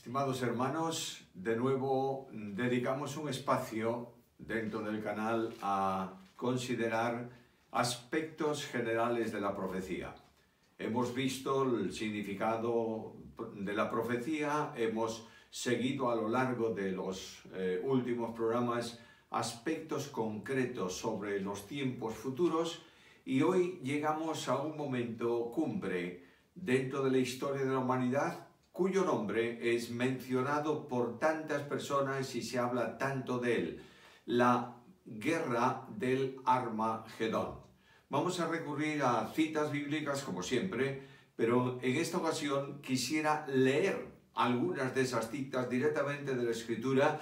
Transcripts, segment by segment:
Estimados hermanos, de nuevo dedicamos un espacio dentro del canal a considerar aspectos generales de la profecía. Hemos visto el significado de la profecía, hemos seguido a lo largo de los últimos programas aspectos concretos sobre los tiempos futuros y hoy llegamos a un momento cumbre dentro de la historia de la humanidad cuyo nombre es mencionado por tantas personas y se habla tanto de él, la guerra del Armagedón. Vamos a recurrir a citas bíblicas como siempre, pero en esta ocasión quisiera leer algunas de esas citas directamente de la Escritura.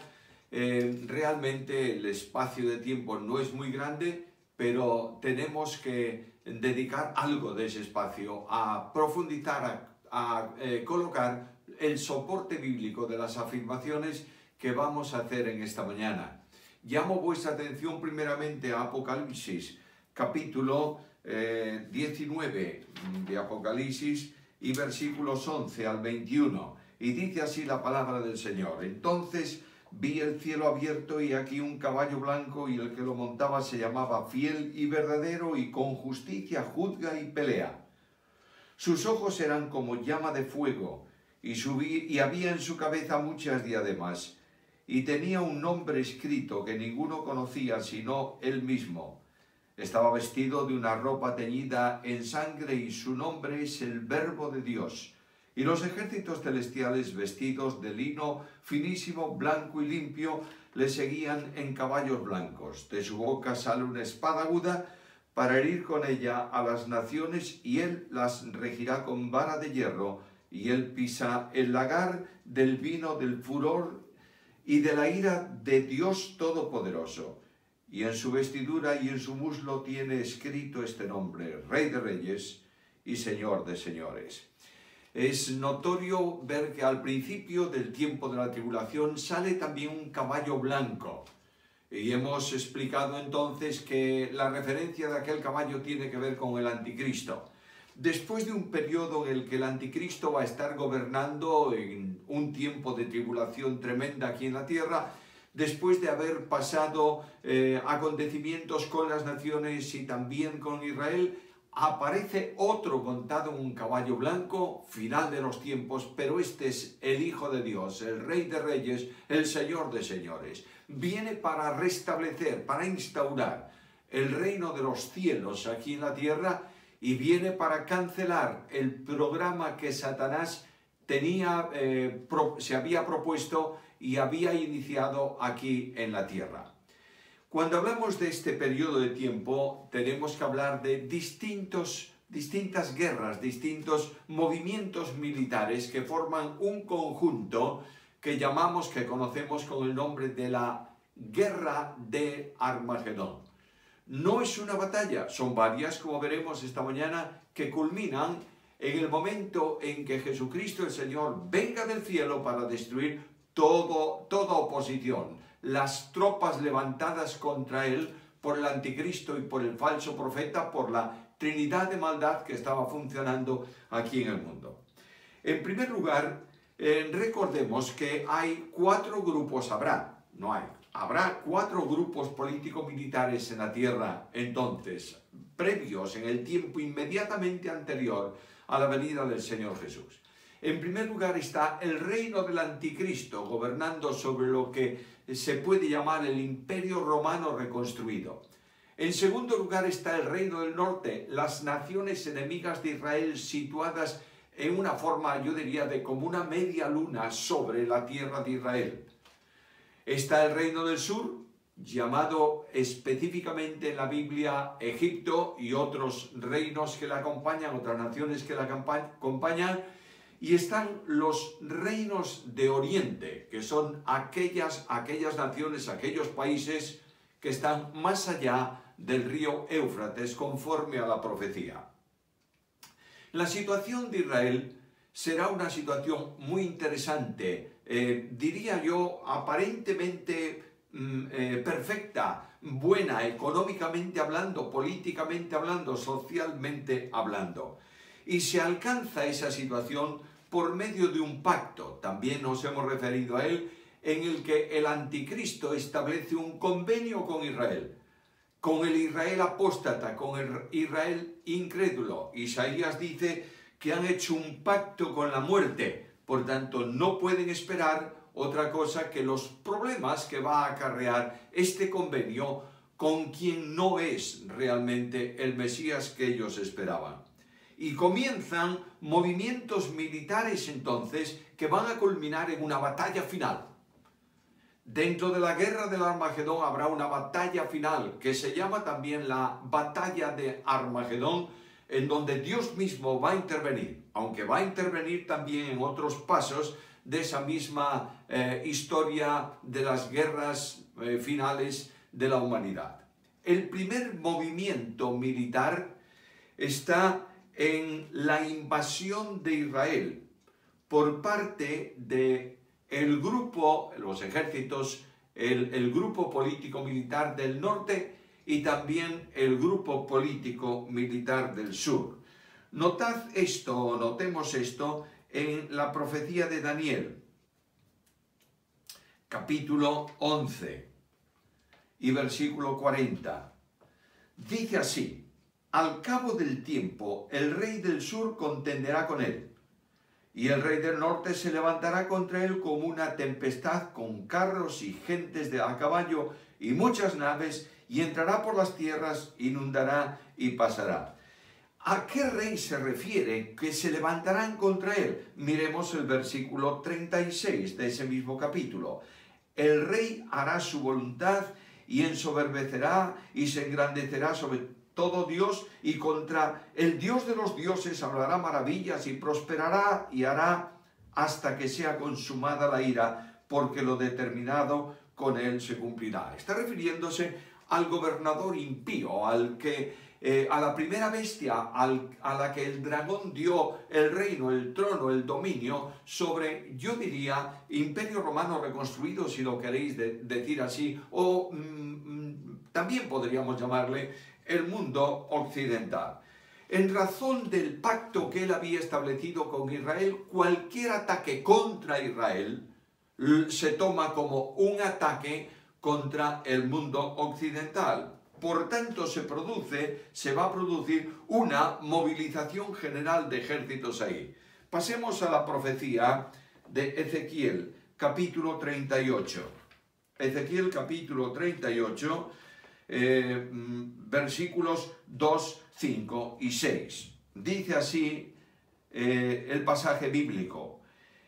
Realmente el espacio de tiempo no es muy grande, pero tenemos que dedicar algo de ese espacio a profundizar, a colocar el soporte bíblico de las afirmaciones que vamos a hacer en esta mañana. Llamo vuestra atención primeramente a Apocalipsis, capítulo 19 de Apocalipsis y versículos 11 al 21. Y dice así la palabra del Señor: Entonces vi el cielo abierto y aquí un caballo blanco, y el que lo montaba se llamaba Fiel y Verdadero, y con justicia juzga y pelea. Sus ojos eran como llama de fuego, y había en su cabeza muchas diademas, y tenía un nombre escrito que ninguno conocía sino él mismo. Estaba vestido de una ropa teñida en sangre, y su nombre es el Verbo de Dios. Y los ejércitos celestiales, vestidos de lino finísimo, blanco y limpio, le seguían en caballos blancos. De su boca sale una espada aguda, para herir con ella a las naciones, y él las regirá con vara de hierro, y él pisa el lagar del vino del furor y de la ira de Dios Todopoderoso. Y en su vestidura y en su muslo tiene escrito este nombre: Rey de Reyes y Señor de Señores. Es notorio ver que al principio del tiempo de la tribulación sale también un caballo blanco. Y hemos explicado entonces que la referencia de aquel caballo tiene que ver con el anticristo. Después de un periodo en el que el anticristo va a estar gobernando en un tiempo de tribulación tremenda aquí en la tierra, después de haber pasado acontecimientos con las naciones y también con Israel, aparece otro montado en un caballo blanco, final de los tiempos, pero este es el Hijo de Dios, el Rey de Reyes, el Señor de Señores. Viene para restablecer, para instaurar el reino de los cielos aquí en la tierra, y viene para cancelar el programa que Satanás se había propuesto y había iniciado aquí en la tierra. Cuando hablamos de este periodo de tiempo, tenemos que hablar de distintas guerras, distintos movimientos militares que forman un conjunto que conocemos con el nombre de la Guerra de Armagedón. No es una batalla, son varias, como veremos esta mañana, que culminan en el momento en que Jesucristo el Señor venga del cielo para destruir toda oposición, las tropas levantadas contra él por el anticristo y por el falso profeta, por la trinidad de maldad que estaba funcionando aquí en el mundo. En primer lugar, recordemos que hay habrá cuatro grupos político-militares en la tierra entonces, previos en el tiempo inmediatamente anterior a la venida del Señor Jesús. En primer lugar está el reino del anticristo, gobernando sobre lo que se puede llamar el Imperio Romano reconstruido. En segundo lugar está el reino del norte, las naciones enemigas de Israel situadas en una forma, yo diría, de como una media luna sobre la tierra de Israel. Está el reino del sur, llamado específicamente en la Biblia Egipto, y otros reinos que la acompañan, otras naciones que la acompañan. Y están los reinos de Oriente, que son aquellas naciones, aquellos países que están más allá del río Éufrates, conforme a la profecía. La situación de Israel será una situación muy interesante, diría yo, aparentemente perfecta, buena, económicamente hablando, políticamente hablando, socialmente hablando. Y se alcanza esa situación por medio de un pacto, también nos hemos referido a él, en el que el anticristo establece un convenio con Israel, con el Israel apóstata, con el Israel incrédulo. Isaías dice que han hecho un pacto con la muerte, por tanto no pueden esperar otra cosa que los problemas que va a acarrear este convenio con quien no es realmente el Mesías que ellos esperaban. Y comienzan movimientos militares entonces que van a culminar en una batalla final. Dentro de la guerra del Armagedón habrá una batalla final que se llama también la batalla de Armagedón, en donde Dios mismo va a intervenir, aunque va a intervenir también en otros pasos de esa misma historia de las guerras finales de la humanidad. El primer movimiento militar está en la invasión de Israel por parte de el grupo, los ejércitos, el grupo político-militar del norte y también el grupo político-militar del sur. Notad esto, notemos esto en la profecía de Daniel, capítulo 11 y versículo 40. Dice así: al cabo del tiempo, el rey del sur contenderá con él, y el rey del norte se levantará contra él como una tempestad, con carros y gentes a caballo y muchas naves, y entrará por las tierras, inundará y pasará. ¿A qué rey se refiere que se levantarán contra él? Miremos el versículo 36 de ese mismo capítulo. El rey hará su voluntad y ensoberbecerá y se engrandecerá sobre todo Dios, y contra el Dios de los dioses hablará maravillas y prosperará y hará hasta que sea consumada la ira, porque lo determinado con él se cumplirá. Está refiriéndose al gobernador impío, al que a la primera bestia a la que el dragón dio el reino, el trono, el dominio sobre, yo diría, Imperio Romano reconstruido, si lo queréis decir así, o también podríamos llamarle el mundo occidental. En razón del pacto que él había establecido con Israel, cualquier ataque contra Israel se toma como un ataque contra el mundo occidental. Por tanto, se va a producir una movilización general de ejércitos ahí. Pasemos a la profecía de Ezequiel, capítulo 38. Ezequiel, capítulo 38, versículos 2, 5 y 6. Dice así el pasaje bíblico: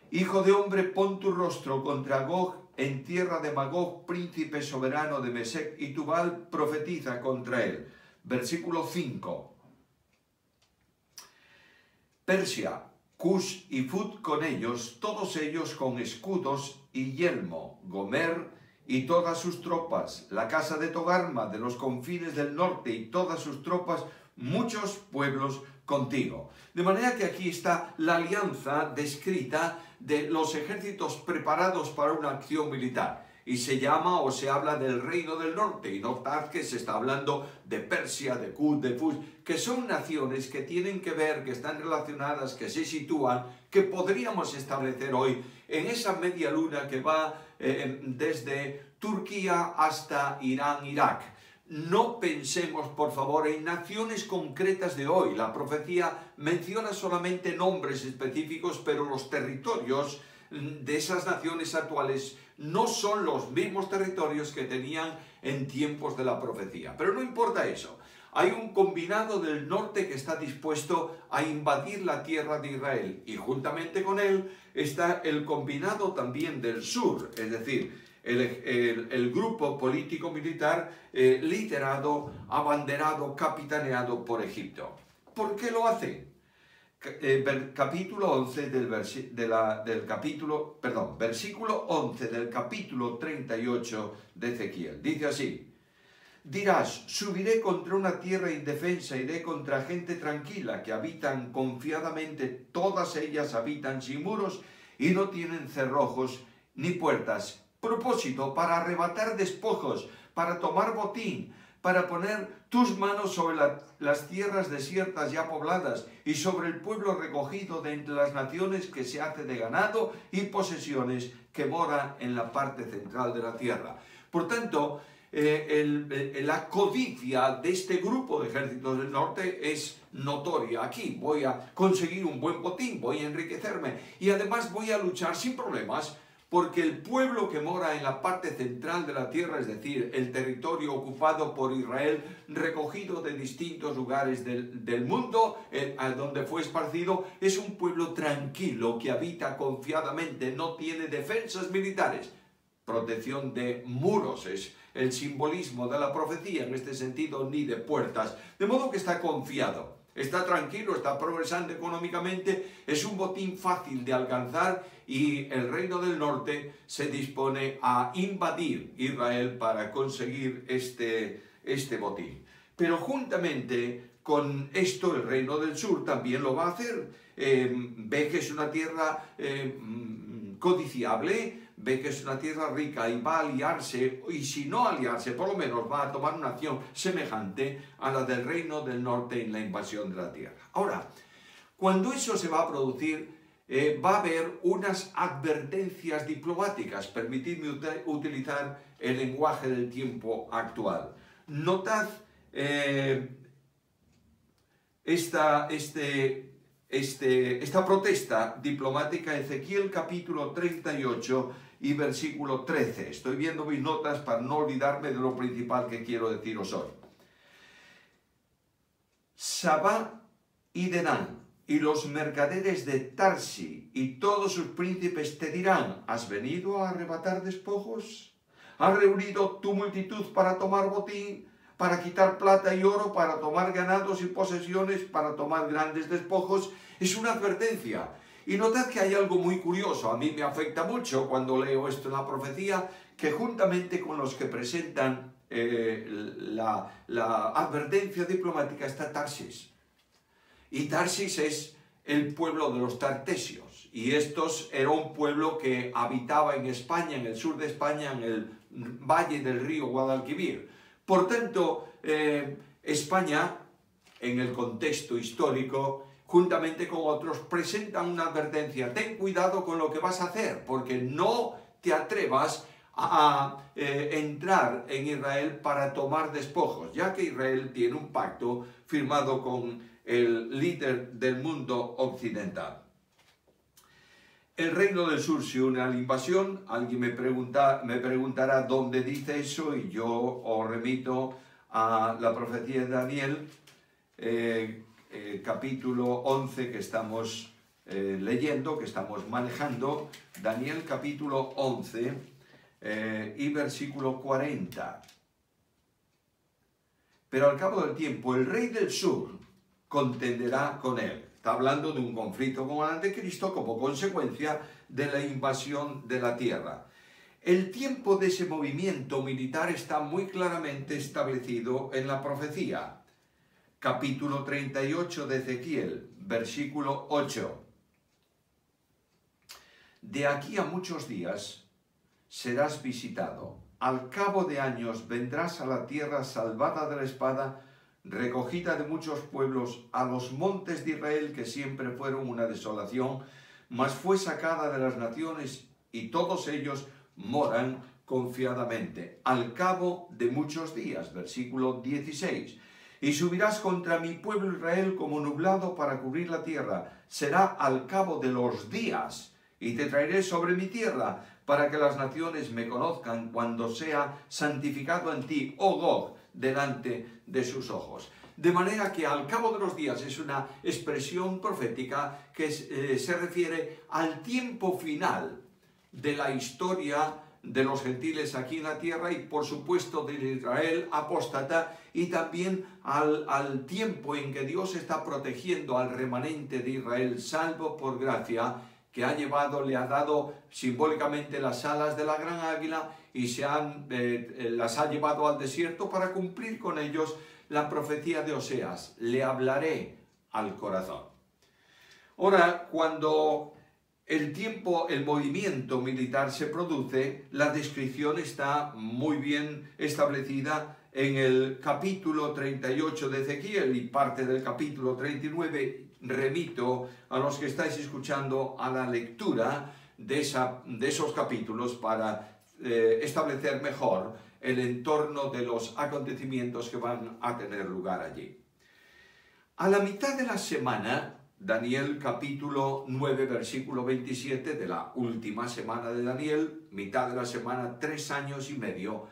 Hijo de hombre, pon tu rostro contra Gog en tierra de Magog, príncipe soberano de Mesec y Tubal, profetiza contra él. Versículo 5. Persia, Cush y Fut con ellos, todos ellos con escudos y yelmo, Gomer y todas sus tropas, la casa de Togarma de los confines del norte y todas sus tropas, muchos pueblos contigo. De manera que aquí está la alianza descrita de los ejércitos preparados para una acción militar. Y se llama o se habla del reino del norte. Y notad que se está hablando de Persia, de Cud, de Fus, que son naciones que tienen que ver, que están relacionadas, que se sitúan, que podríamos establecer hoy en esa media luna que va desde Turquía hasta Irán, Irak. No pensemos, por favor, en naciones concretas de hoy. La profecía menciona solamente nombres específicos, pero los territorios de esas naciones actuales no son los mismos territorios que tenían en tiempos de la profecía. Pero no importa eso. Hay un combinado del norte que está dispuesto a invadir la tierra de Israel, y juntamente con él está el combinado también del sur, es decir, el grupo político-militar liderado, abanderado, capitaneado por Egipto. ¿Por qué lo hacen? Capítulo 11 versículo 11 del capítulo 38 de Ezequiel. Dice así: dirás, subiré contra una tierra indefensa, iré contra gente tranquila que habitan confiadamente, todas ellas habitan sin muros y no tienen cerrojos ni puertas. Propósito, para arrebatar despojos, para tomar botín, para poner tus manos sobre las tierras desiertas ya pobladas y sobre el pueblo recogido de entre las naciones que se hace de ganado y posesiones que mora en la parte central de la tierra. Por tanto, la codicia de este grupo de ejércitos del norte es notoria. Aquí voy a conseguir un buen botín, voy a enriquecerme y además voy a luchar sin problemas, porque el pueblo que mora en la parte central de la tierra, es decir, el territorio ocupado por Israel, recogido de distintos lugares del mundo, a donde fue esparcido, es un pueblo tranquilo que habita confiadamente, no tiene defensas militares. Protección de muros es el simbolismo de la profecía, en este sentido, ni de puertas. De modo que está confiado, está tranquilo, está progresando económicamente, es un botín fácil de alcanzar y el reino del norte se dispone a invadir Israel para conseguir este botín. Pero juntamente con esto el reino del sur también lo va a hacer. Ve que es una tierra codiciable, ve que es una tierra rica y va a aliarse, y si no aliarse, por lo menos va a tomar una acción semejante a la del reino del norte en la invasión de la tierra. Ahora, cuando eso se va a producir, va a haber unas advertencias diplomáticas. Permitidme utilizar el lenguaje del tiempo actual. Notad esta protesta diplomática, Ezequiel capítulo 38 y versículo 13. Estoy viendo mis notas para no olvidarme de lo principal que quiero deciros hoy. Sabá y Dedán y los mercaderes de Tarsi y todos sus príncipes te dirán: ¿has venido a arrebatar despojos? ¿Has reunido tu multitud para tomar botín, para quitar plata y oro, para tomar ganados y posesiones, para tomar grandes despojos? Es una advertencia. Y notad que hay algo muy curioso, a mí me afecta mucho cuando leo esto en la profecía, que juntamente con los que presentan la advertencia diplomática está Tarsis. Y Tarsis es el pueblo de los tartesios. Y estos era un pueblo que habitaba en España, en el sur de España, en el valle del río Guadalquivir. Por tanto, España, en el contexto histórico, juntamente con otros, presentan una advertencia: ten cuidado con lo que vas a hacer, porque no te atrevas a entrar en Israel para tomar despojos, ya que Israel tiene un pacto firmado con el líder del mundo occidental. El reino del sur se une a la invasión. Alguien me preguntará dónde dice eso, y yo os remito a la profecía de Daniel, capítulo 11 que estamos leyendo, que estamos manejando. Daniel capítulo 11 y versículo 40. Pero al cabo del tiempo el rey del sur contenderá con él. Está hablando de un conflicto con el anticristo como consecuencia de la invasión de la tierra. El tiempo de ese movimiento militar está muy claramente establecido en la profecía. Capítulo 38 de Ezequiel, versículo 8. De aquí a muchos días serás visitado. Al cabo de años vendrás a la tierra salvada de la espada, recogida de muchos pueblos, a los montes de Israel, que siempre fueron una desolación, mas fue sacada de las naciones, y todos ellos moran confiadamente. Al cabo de muchos días, versículo 16. Y subirás contra mi pueblo Israel como nublado para cubrir la tierra. Será al cabo de los días, y te traeré sobre mi tierra, para que las naciones me conozcan cuando sea santificado en ti, oh Gog, delante de sus ojos. De manera que al cabo de los días es una expresión profética que se refiere al tiempo final de la historia de los gentiles aquí en la tierra, y por supuesto de Israel apóstata, y también al tiempo en que Dios está protegiendo al remanente de Israel salvo por gracia, que le ha dado simbólicamente las alas de la gran águila, y las ha llevado al desierto para cumplir con ellos la profecía de Oseas: le hablaré al corazón. Ahora, cuando el movimiento militar se produce, la descripción está muy bien establecida en el capítulo 38 de Ezequiel y parte del capítulo 39, remito a los que estáis escuchando a la lectura de esos capítulos para establecer mejor el entorno de los acontecimientos que van a tener lugar allí. A la mitad de la semana, Daniel capítulo 9, versículo 27, de la última semana de Daniel, mitad de la semana, 3 años y medio,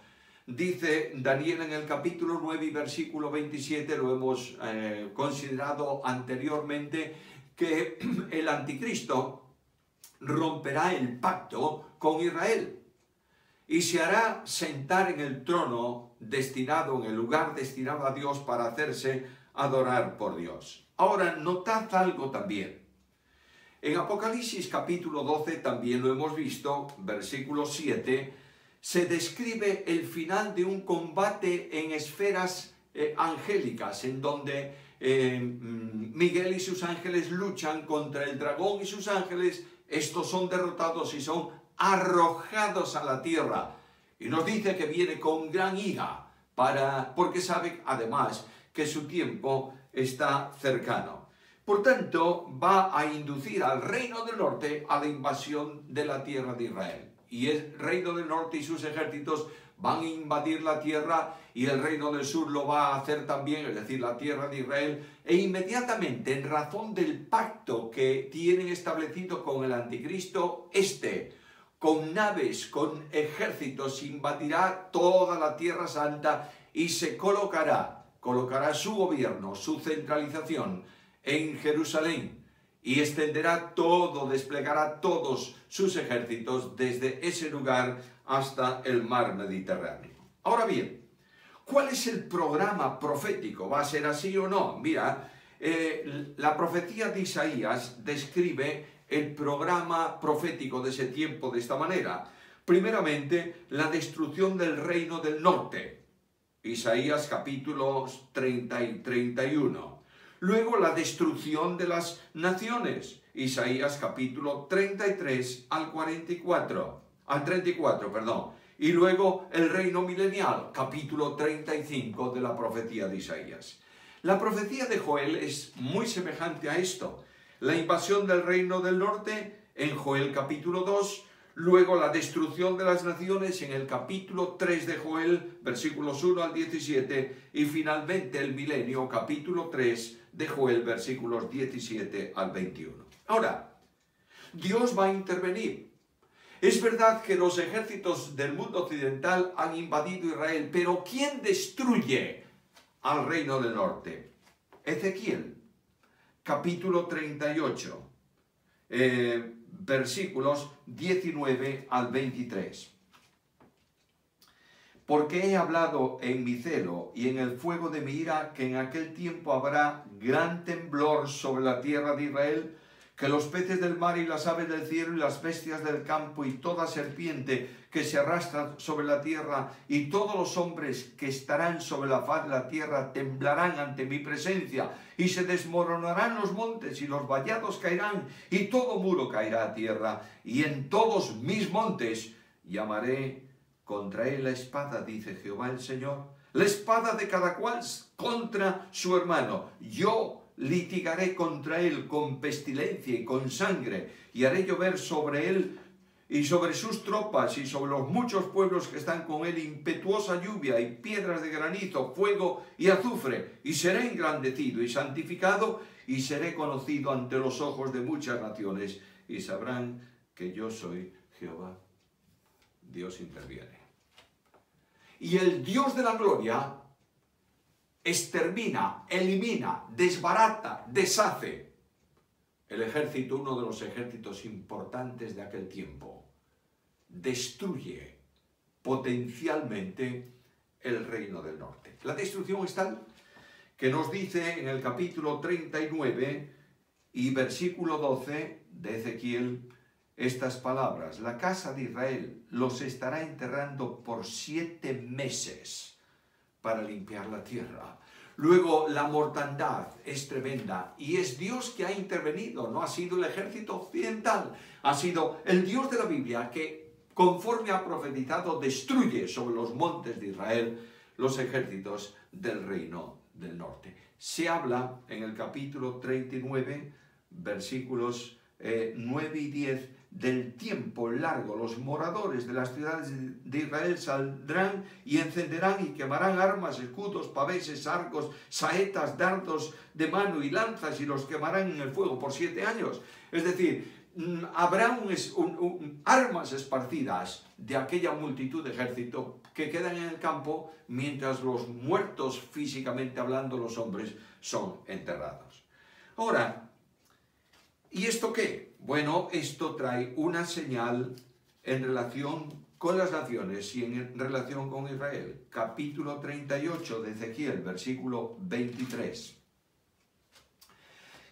dice Daniel en el capítulo 9 y versículo 27, lo hemos considerado anteriormente, que el anticristo romperá el pacto con Israel y se hará sentar en el trono destinado, en el lugar destinado a Dios para hacerse adorar por Dios. Ahora, notad algo también. En Apocalipsis capítulo 12, también lo hemos visto, versículo 7, se describe el final de un combate en esferas angélicas, en donde Miguel y sus ángeles luchan contra el dragón y sus ángeles. Estos son derrotados y son arrojados a la tierra. Y nos dice que viene con gran ira, porque sabe además que su tiempo está cercano. Por tanto, va a inducir al reino del norte a la invasión de la tierra de Israel. Y el reino del norte y sus ejércitos van a invadir la tierra, y el reino del sur lo va a hacer también, es decir, la tierra de Israel, e inmediatamente, en razón del pacto que tienen establecido con el anticristo, con naves, con ejércitos, invadirá toda la tierra santa y se colocará su gobierno, su centralización en Jerusalén, y extenderá todo, desplegará todos sus ejércitos desde ese lugar hasta el mar Mediterráneo. Ahora bien, ¿cuál es el programa profético? ¿Va a ser así o no? Mira, la profecía de Isaías describe el programa profético de ese tiempo de esta manera. Primeramente, la destrucción del reino del norte. Isaías capítulos 30 y 31. Luego la destrucción de las naciones, Isaías capítulo 33 al 34, perdón. Y luego el reino milenial, capítulo 35 de la profecía de Isaías. La profecía de Joel es muy semejante a esto. La invasión del reino del norte en Joel capítulo 2, luego la destrucción de las naciones en el capítulo 3 de Joel, versículos 1 al 17, y finalmente el milenio, capítulo 3 de Joel, versículos 17 al 21. Ahora, Dios va a intervenir. Es verdad que los ejércitos del mundo occidental han invadido Israel, pero ¿quién destruye al reino del norte? Ezequiel, capítulo 38, versículos 19 al 23. Porque he hablado en mi celo y en el fuego de mi ira, que en aquel tiempo habrá gran temblor sobre la tierra de Israel, que los peces del mar y las aves del cielo y las bestias del campo y toda serpiente que se arrastra sobre la tierra y todos los hombres que estarán sobre la faz de la tierra temblarán ante mi presencia, y se desmoronarán los montes y los vallados caerán y todo muro caerá a tierra, y en todos mis montes llamaré contra él la espada, dice Jehová el Señor, la espada de cada cual contra su hermano. Yo litigaré contra él con pestilencia y con sangre, y haré llover sobre él y sobre sus tropas y sobre los muchos pueblos que están con él impetuosa lluvia y piedras de granizo, fuego y azufre, y seré engrandecido y santificado, y seré conocido ante los ojos de muchas naciones, y sabrán que yo soy Jehová. Dios interviene. Y el Dios de la gloria extermina, elimina, desbarata, deshace el ejército, uno de los ejércitos importantes de aquel tiempo. Destruye potencialmente el reino del norte. La destrucción es tal que nos dice en el capítulo 39 y versículo 12 de Ezequiel estas palabras: la casa de Israel los estará enterrando por 7 meses para limpiar la tierra. Luego la mortandad es tremenda, y es Dios que ha intervenido, no ha sido el ejército occidental, ha sido el Dios de la Biblia que, conforme ha profetizado, destruye sobre los montes de Israel los ejércitos del reino del norte. Se habla en el capítulo 39, versículos 9 y 10, del tiempo largo. Los moradores de las ciudades de Israel saldrán y encenderán y quemarán armas, escudos, paveses, arcos, saetas, dardos de mano y lanzas, y los quemarán en el fuego por 7 años. Es decir, habrá armas esparcidas de aquella multitud de ejército que quedan en el campo, mientras los muertos, físicamente hablando, los hombres, son enterrados. Ahora, ¿y esto qué? Bueno, esto trae una señal en relación con las naciones y en relación con Israel. Capítulo 38 de Ezequiel, versículo 23.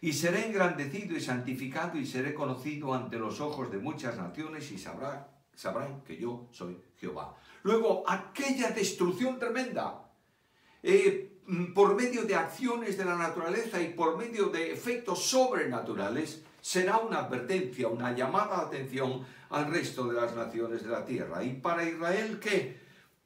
Y seré engrandecido y santificado y seré conocido ante los ojos de muchas naciones y sabrán que yo soy Jehová. Luego, aquella destrucción tremenda, por medio de acciones de la naturaleza y por medio de efectos sobrenaturales, será una advertencia, una llamada de atención al resto de las naciones de la tierra. ¿Y para Israel qué?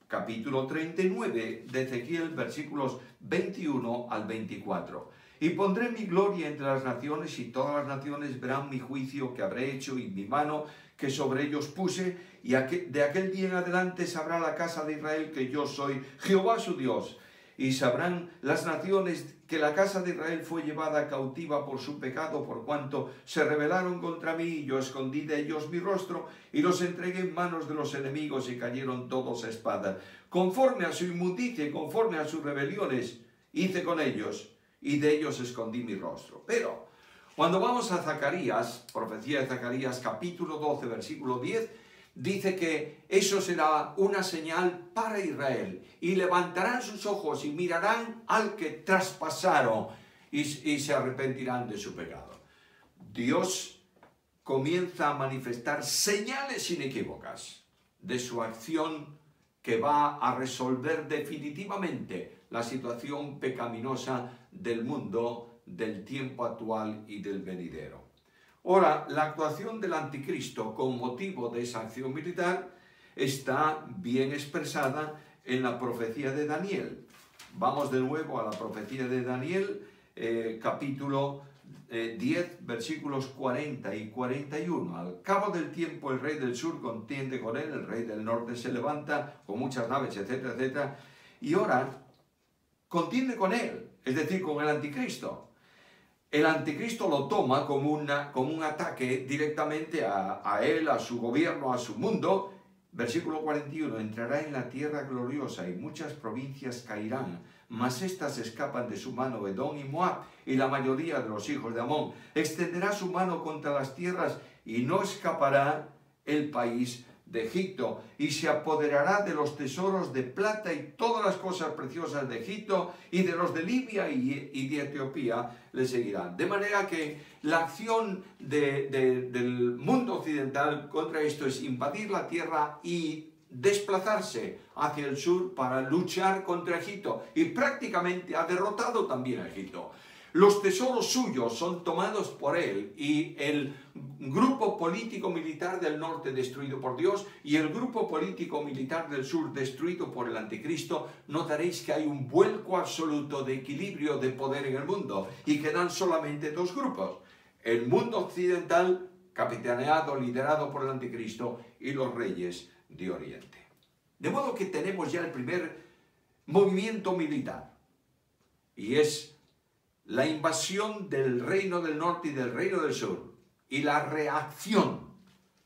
Capítulo 39 de Ezequiel, versículos 21 al 24. Y pondré mi gloria entre las naciones, y todas las naciones verán mi juicio que habré hecho y mi mano que sobre ellos puse, y de aquel día en adelante sabrá la casa de Israel que yo soy Jehová su Dios. Y sabrán las naciones que la casa de Israel fue llevada cautiva por su pecado, por cuanto se rebelaron contra mí, y yo escondí de ellos mi rostro, y los entregué en manos de los enemigos, y cayeron todos a espada. Conforme a su inmundicia y conforme a sus rebeliones, hice con ellos, y de ellos escondí mi rostro. Pero cuando vamos a Zacarías, profecía de Zacarías, capítulo 12, versículo 10, dice que eso será una señal para Israel, y levantarán sus ojos y mirarán al que traspasaron y se arrepentirán de su pecado. Dios comienza a manifestar señales inequívocas de su acción que va a resolver definitivamente la situación pecaminosa del mundo, del tiempo actual y del venidero. Ahora, la actuación del anticristo con motivo de esa acción militar está bien expresada en la profecía de Daniel. Vamos de nuevo a la profecía de Daniel, capítulo 10, versículos 40 y 41. Al cabo del tiempo el rey del sur contiende con él, el rey del norte se levanta con muchas naves, etcétera, etcétera, y ahora contiende con él, es decir, con el anticristo. El anticristo lo toma como un ataque directamente a él, a su gobierno, a su mundo. Versículo 41, entrará en la tierra gloriosa y muchas provincias caerán, mas éstas escapan de su mano Edom y Moab y la mayoría de los hijos de Amón. Extenderá su mano contra las tierras y no escapará el país de Egipto, y se apoderará de los tesoros de plata y todas las cosas preciosas de Egipto, y de los de Libia y de Etiopía le seguirán. De manera que la acción del mundo occidental contra esto es invadir la tierra y desplazarse hacia el sur para luchar contra Egipto, y prácticamente ha derrotado también a Egipto. Los tesoros suyos son tomados por él, y el grupo político-militar del norte destruido por Dios y el grupo político-militar del sur destruido por el anticristo. Notaréis que hay un vuelco absoluto de equilibrio de poder en el mundo, y quedan solamente dos grupos: el mundo occidental, capitaneado, liderado por el anticristo, y los reyes de Oriente. De modo que tenemos ya el primer movimiento militar, y es la invasión del reino del norte y del reino del sur, y la reacción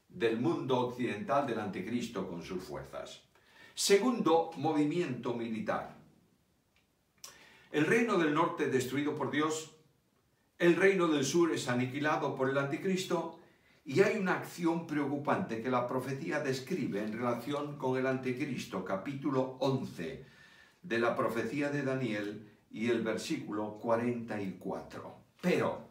del mundo occidental del anticristo con sus fuerzas. Segundo movimiento militar. El reino del norte destruido por Dios, el reino del sur es aniquilado por el anticristo, y hay una acción preocupante que la profecía describe en relación con el anticristo, capítulo 11 de la profecía de Daniel, y el versículo 44. Pero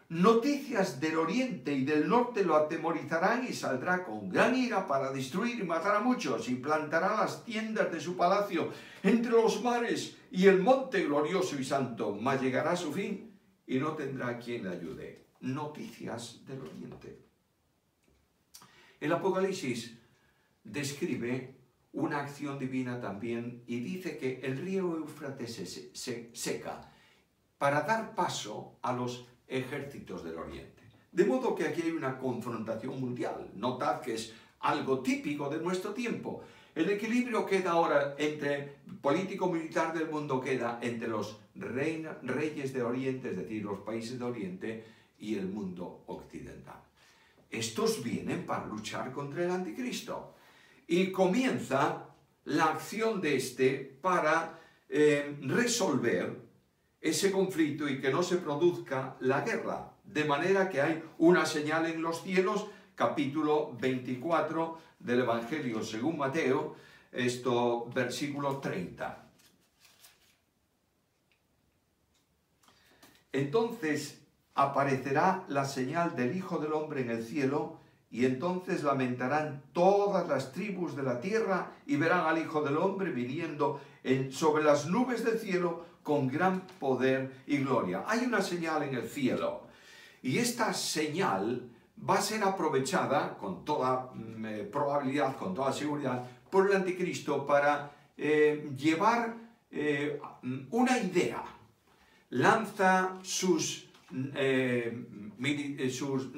noticias del oriente y del norte lo atemorizarán, y saldrá con gran ira para destruir y matar a muchos, y plantará las tiendas de su palacio entre los mares y el monte glorioso y santo, mas llegará a su fin y no tendrá quien le ayude. Noticias del oriente. El Apocalipsis describe una acción divina también, y dice que el río Éufrates se seca para dar paso a los ejércitos del Oriente. De modo que aquí hay una confrontación mundial. Notad que es algo típico de nuestro tiempo. El equilibrio queda ahora entre político-militar del mundo, queda entre los reyes de Oriente, es decir, los países de Oriente, y el mundo occidental. Estos vienen para luchar contra el anticristo. Y comienza la acción de este para resolver ese conflicto y que no se produzca la guerra. De manera que hay una señal en los cielos, capítulo 24 del Evangelio según Mateo, versículo 30. Entonces aparecerá la señal del Hijo del Hombre en el cielo, y entonces lamentarán todas las tribus de la tierra y verán al Hijo del Hombre viniendo sobre las nubes del cielo con gran poder y gloria. Hay una señal en el cielo, y esta señal va a ser aprovechada con toda probabilidad, con toda seguridad, por el anticristo para llevar una idea. Lanza sus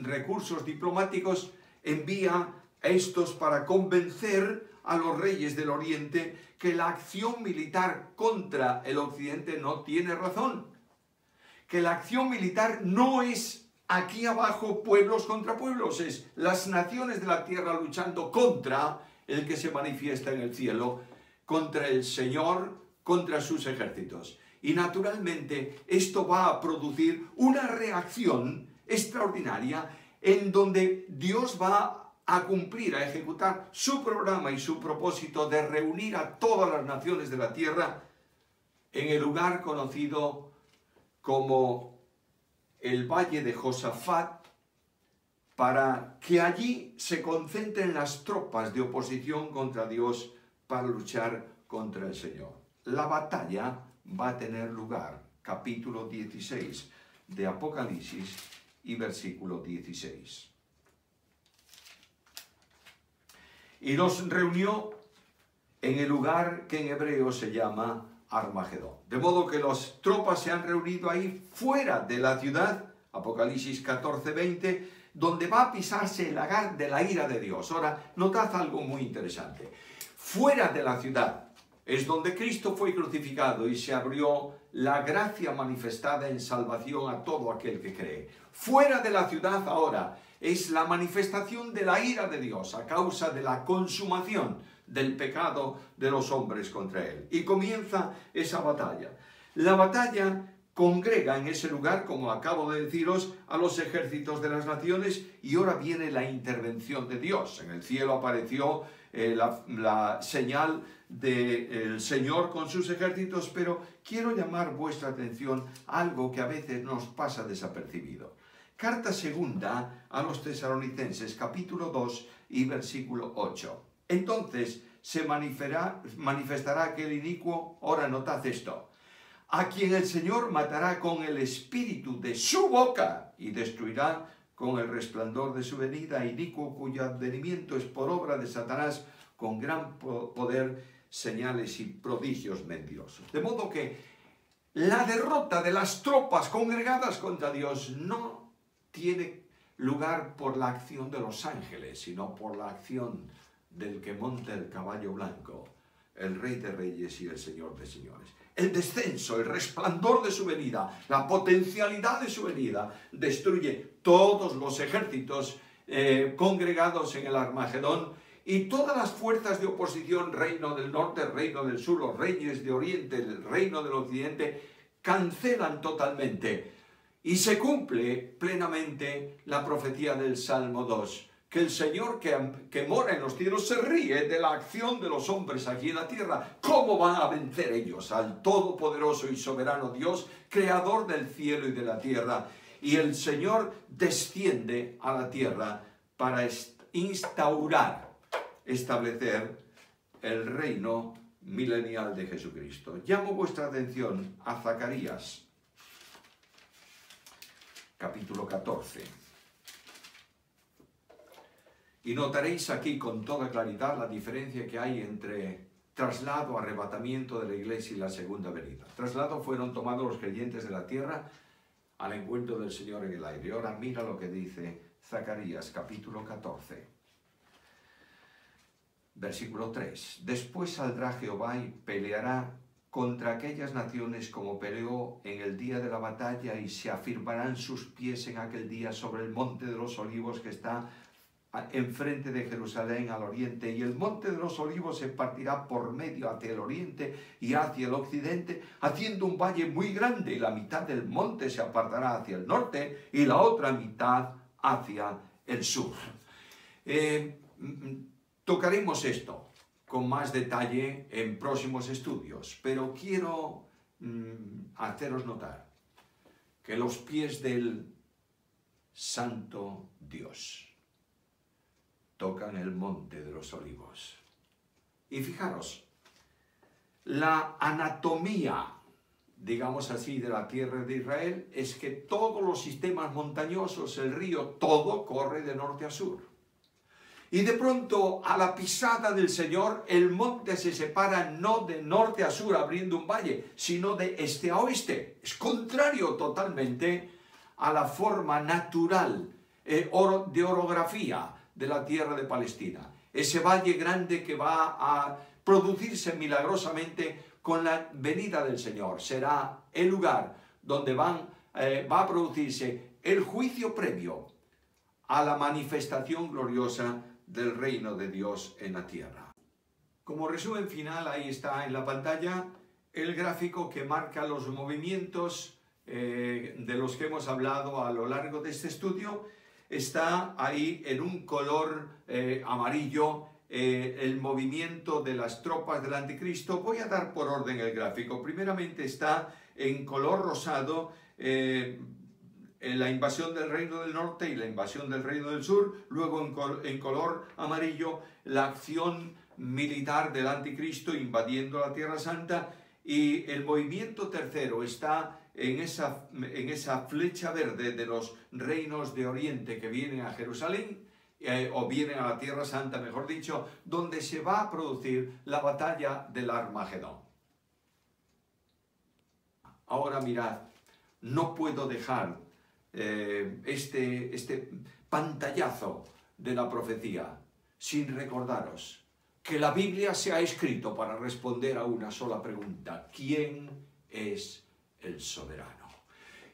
recursos diplomáticos, envía a estos para convencer a los reyes del Oriente que la acción militar contra el Occidente no tiene razón, que la acción militar no es aquí abajo pueblos contra pueblos, es las naciones de la tierra luchando contra el que se manifiesta en el cielo, contra el Señor, contra sus ejércitos. Y naturalmente esto va a producir una reacción extraordinaria en donde Dios va a cumplir, a ejecutar su programa y su propósito de reunir a todas las naciones de la tierra en el lugar conocido como el Valle de Josafat, para que allí se concentren las tropas de oposición contra Dios para luchar contra el Señor. La batalla va a tener lugar, capítulo 16 de Apocalipsis y versículo 16. Y los reunió en el lugar que en hebreo se llama Armagedón. De modo que las tropas se han reunido ahí fuera de la ciudad, Apocalipsis 14, 20, donde va a pisarse el lagar de la ira de Dios. Ahora, notad algo muy interesante. Fuera de la ciudad es donde Cristo fue crucificado y se abrió la gracia manifestada en salvación a todo aquel que cree. Fuera de la ciudad ahora es la manifestación de la ira de Dios a causa de la consumación del pecado de los hombres contra él. Y comienza esa batalla. La batalla congrega en ese lugar, como acabo de deciros, a los ejércitos de las naciones, y ahora viene la intervención de Dios. En el cielo apareció la señal del Señor con sus ejércitos, pero quiero llamar vuestra atención a algo que a veces nos pasa desapercibido. Carta segunda a los Tesalonicenses, capítulo 2 y versículo 8. Entonces se manifestará aquel inicuo, ahora notad esto, a quien el Señor matará con el espíritu de su boca y destruirá con el resplandor de su venida, inicuo cuyo advenimiento es por obra de Satanás con gran poder, señales y prodigios mentirosos. De modo que la derrota de las tropas congregadas contra Dios no tiene lugar por la acción de los ángeles, sino por la acción del que monta el caballo blanco, el Rey de Reyes y el Señor de Señores. El descenso, el resplandor de su venida, la potencialidad de su venida, destruye todos los ejércitos congregados en el Armagedón y todas las fuerzas de oposición, reino del norte, reino del sur, los reyes de oriente, el reino del occidente, cancelan totalmente. Y se cumple plenamente la profecía del Salmo 2, que el Señor que mora en los cielos se ríe de la acción de los hombres aquí en la tierra. ¿Cómo van a vencer ellos al todopoderoso y soberano Dios, creador del cielo y de la tierra? Y el Señor desciende a la tierra para establecer el reino milenial de Jesucristo. Llamo vuestra atención a Zacarías, capítulo 14. Y notaréis aquí con toda claridad la diferencia que hay entre traslado, arrebatamiento de la iglesia y la segunda venida. Traslado fueron tomados los creyentes de la tierra al encuentro del Señor en el aire. Ahora mira lo que dice Zacarías, capítulo 14, versículo 3. Después saldrá Jehová y peleará contra aquellas naciones como peleó en el día de la batalla, y se afirmarán sus pies en aquel día sobre el monte de los olivos que está enfrente de Jerusalén al oriente, y el monte de los olivos se partirá por medio hacia el oriente y hacia el occidente, haciendo un valle muy grande, y la mitad del monte se apartará hacia el norte y la otra mitad hacia el sur. Tocaremos esto con más detalle en próximos estudios, pero quiero haceros notar que los pies del Santo Dios tocan el monte de los olivos. Y fijaros, la anatomía, digamos así, de la tierra de Israel es que todos los sistemas montañosos, el río, todo corre de norte a sur. Y de pronto, a la pisada del Señor, el monte se separa no de norte a sur abriendo un valle, sino de este a oeste. Es contrario totalmente a la forma natural de orografía de la tierra de Palestina. Ese valle grande que va a producirse milagrosamente con la venida del Señor. Será el lugar donde va a producirse el juicio previo a la manifestación gloriosa del reino de Dios en la tierra. Como resumen final, ahí está en la pantalla el gráfico que marca los movimientos de los que hemos hablado a lo largo de este estudio. Está ahí en un color amarillo el movimiento de las tropas del anticristo. Voy a dar por orden el gráfico. Primeramente está en color rosado en la invasión del reino del norte y la invasión del reino del sur. Luego en color amarillo la acción militar del anticristo invadiendo la Tierra Santa. Y el movimiento tercero está en esa flecha verde de los reinos de Oriente que vienen a Jerusalén, o vienen a la Tierra Santa, mejor dicho, donde se va a producir la batalla del Armagedón. Ahora mirad, no puedo dejar este pantallazo de la profecía sin recordaros que la Biblia se ha escrito para responder a una sola pregunta: ¿quién es el soberano?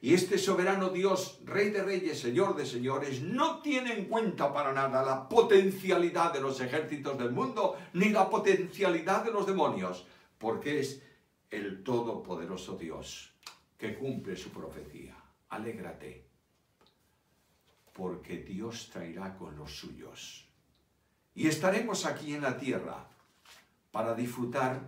Y este soberano Dios, Rey de Reyes, Señor de Señores, no tiene en cuenta para nada la potencialidad de los ejércitos del mundo, ni la potencialidad de los demonios, porque es el todopoderoso Dios que cumple su profecía. Alégrate, porque Dios traerá con los suyos. Y estaremos aquí en la tierra para disfrutar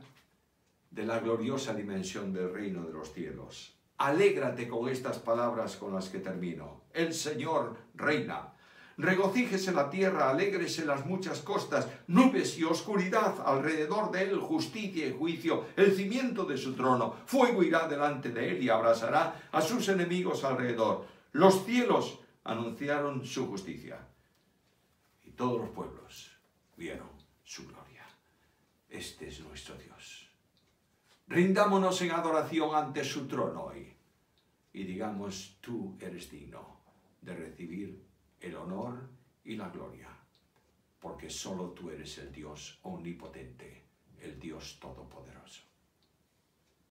de la gloriosa dimensión del reino de los cielos. Alégrate con estas palabras con las que termino. El Señor reina. Regocíjese la tierra, alégrese las muchas costas, nubes y oscuridad alrededor de él, justicia y juicio, el cimiento de su trono. Fuego irá delante de él y abrasará a sus enemigos alrededor. Los cielos anunciaron su justicia y todos los pueblos vieron su gloria. Este es nuestro Dios. Rindámonos en adoración ante su trono hoy y digamos: tú eres digno de recibir el honor y la gloria, porque solo tú eres el Dios omnipotente, el Dios todopoderoso.